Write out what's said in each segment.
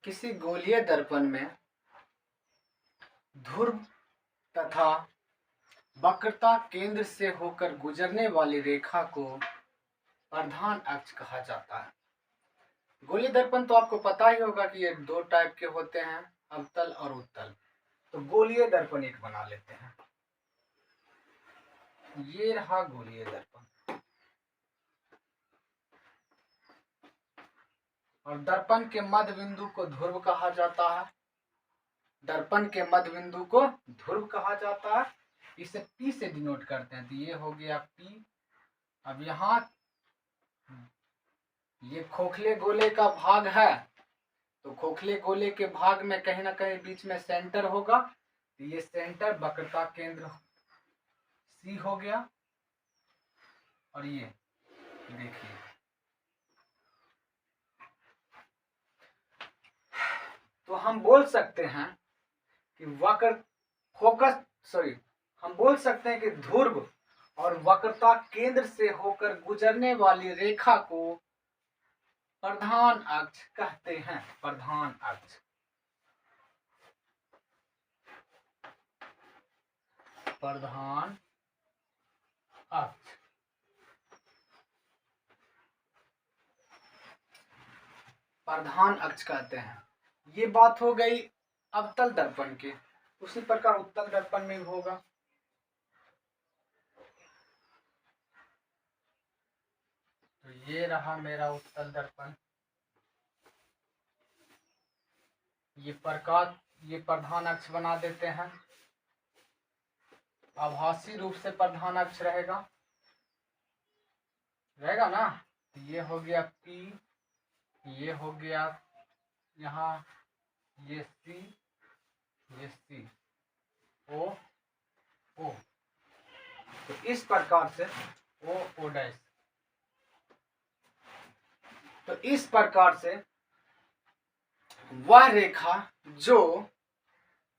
किसी गोलीय दर्पण में ध्रुव तथा वक्रता केंद्र से होकर गुजरने वाली रेखा को प्रधान अक्ष कहा जाता है। गोलीय दर्पण तो आपको पता ही होगा कि ये दो टाइप के होते हैं, अवतल और उत्तल। तो गोलीय दर्पण एक बना लेते हैं। ये रहा गोलीय दर्पण। और दर्पण के मध्य बिंदु को ध्रुव कहा जाता है। दर्पण के मध्य बिंदु को ध्रुव कहा जाता है। इसे P से डिनोट करते हैं। तो ये हो गया P। अब यहाँ ये खोखले गोले का भाग है, तो खोखले गोले के भाग में कहीं ना कहीं बीच में सेंटर होगा। तो ये सेंटर वक्रता केंद्र C हो गया। और ये देखिए, तो हम बोल सकते हैं कि हम बोल सकते हैं कि ध्रुव और वक्रता केंद्र से होकर गुजरने वाली रेखा को प्रधान अक्ष कहते हैं। प्रधान अक्ष, प्रधान अक्ष। प्रधान अक्ष कहते हैं। ये बात हो गई अवतल दर्पण की। उसी प्रकार उत्तल दर्पण में होगा। तो ये रहा मेरा उत्तल दर्पण। ये प्रधान अक्ष बना देते हैं। आभासी रूप से प्रधान अक्ष रहेगा ना। तो ये हो गया P, ये हो गया यहाँ ये C, ये C, O, O। तो इस प्रकार से O, O डैश। तो इस प्रकार से वह रेखा जो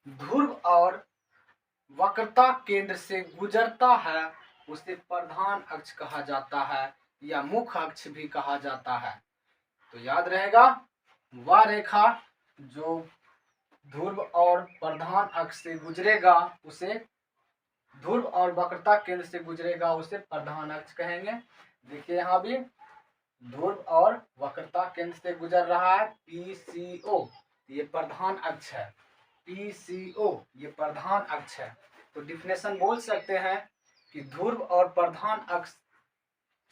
ध्रुव और वक्रता केंद्र से गुजरता है उसे प्रधान अक्ष कहा जाता है, या मुख्य अक्ष भी कहा जाता है। तो याद रहेगा, वह रेखा जो ध्रुव और प्रधान अक्ष से गुजरेगा उसे, ध्रुव और वक्रता केंद्र से गुजरेगा उसे प्रधान अक्ष कहेंगे। देखिए यहाँ भी ध्रुव और वक्रता केंद्र से गुजर रहा है PCO, ये प्रधान अक्ष है। PCO ये प्रधान अक्ष है। तो डिफिनेशन बोल सकते हैं कि ध्रुव और प्रधान अक्ष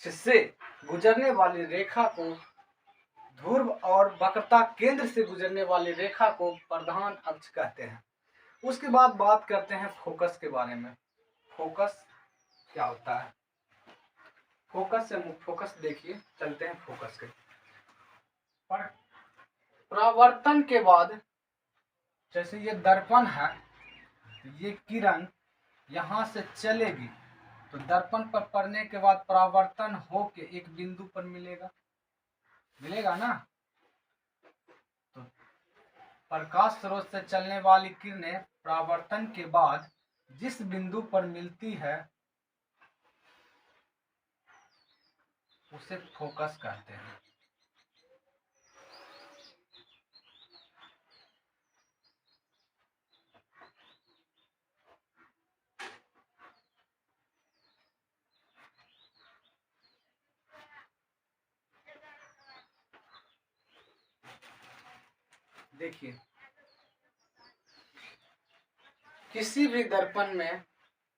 से गुजरने वाली रेखा को, ध्रुव और वक्रता केंद्र से गुजरने वाली रेखा को प्रधान अक्ष कहते हैं। उसके बाद बात करते हैं फोकस के बारे में। फोकस क्या होता है? फोकस से फोकस देखिए, चलते हैं फोकस के। परावर्तन के बाद जैसे ये दर्पण है, ये किरण यहां से चलेगी तो दर्पण पर पड़ने के बाद परावर्तन होके एक बिंदु पर मिलेगा ना। तो प्रकाश स्रोत से चलने वाली किरणें परावर्तन के बाद जिस बिंदु पर मिलती है उसे फोकस कहते हैं। देखिए, किसी भी दर्पण में,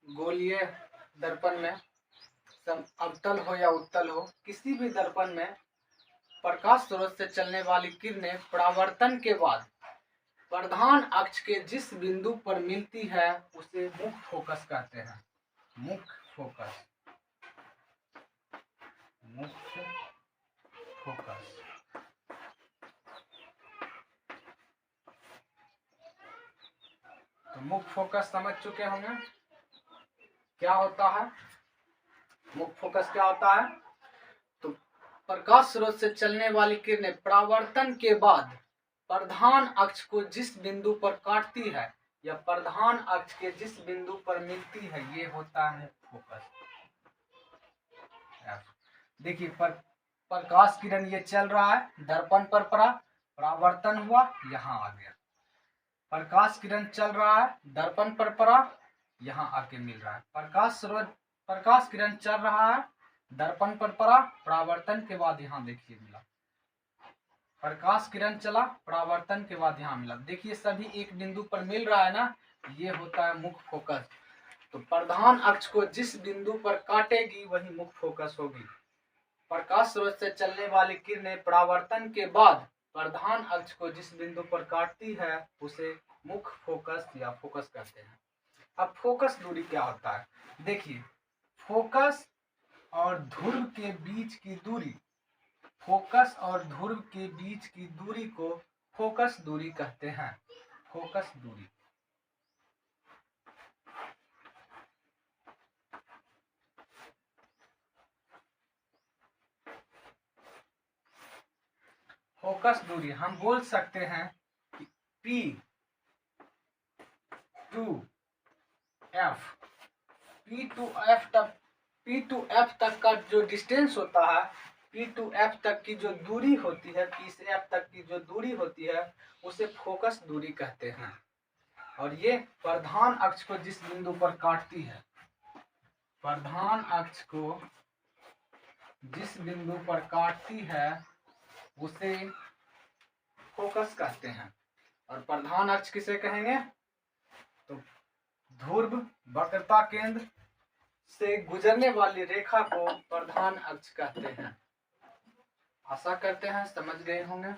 गोलीय दर्पण में, अवतल हो या उत्तल हो, किसी भी दर्पण में प्रकाश स्रोत से चलने वाली किरणें परावर्तन के बाद प्रधान अक्ष के जिस बिंदु पर मिलती है उसे मुख्य फोकस कहते हैं। मुख्य फोकस, मुख्य फोकस। तो मुख्य फोकस समझ चुके होंगे क्या होता है। मुख्य फोकस क्या होता है? तो प्रकाश स्रोत से चलने वाली किरणें परावर्तन के बाद प्रधान अक्ष को जिस बिंदु पर काटती है या प्रधान अक्ष के जिस बिंदु पर मिलती है, ये होता है फोकस। देखिए, प्रकाश किरण ये चल रहा है, दर्पण पर पड़ा, परावर्तन हुआ, यहाँ आ गया। प्रकाश किरण चल रहा है, दर्पण पर पड़ा, यहाँ आके मिल रहा है। प्रकाश किरण चल रहा है, दर्पण पर पड़ा, परावर्तन के बाद यहाँ देखिए मिला। प्रकाश किरण चला, परावर्तन के बाद यहाँ मिला। देखिए सभी एक बिंदु पर मिल रहा है ना, ये होता है मुख्य फोकस। तो प्रधान अक्ष को जिस बिंदु पर काटेगी वही मुख्य फोकस होगी। प्रकाश स्रोत से चलने वाली किरणें परावर्तन के बाद प्रधान अक्ष को जिस बिंदु पर काटती है उसे मुख्य फोकस या फोकस कहते हैं। अब फोकस दूरी क्या होता है, देखिए फोकस और ध्रुव के बीच की दूरी, फोकस और ध्रुव के बीच की दूरी को फोकस दूरी कहते हैं। फोकस दूरी। फोकस दूरी हम बोल सकते हैं कि P टू F तक का जो डिस्टेंस होता है, P टू F तक की जो दूरी होती है, P से F तक की जो दूरी होती है उसे फोकस दूरी कहते हैं। और ये प्रधान अक्ष को जिस बिंदु पर काटती है, प्रधान अक्ष को जिस बिंदु पर काटती है उसे फोकस कहते हैं। और प्रधान अक्ष किसे कहेंगे, तो ध्रुव वक्रता केंद्र से गुजरने वाली रेखा को प्रधान अक्ष कहते हैं। आशा करते हैं समझ गए होंगे।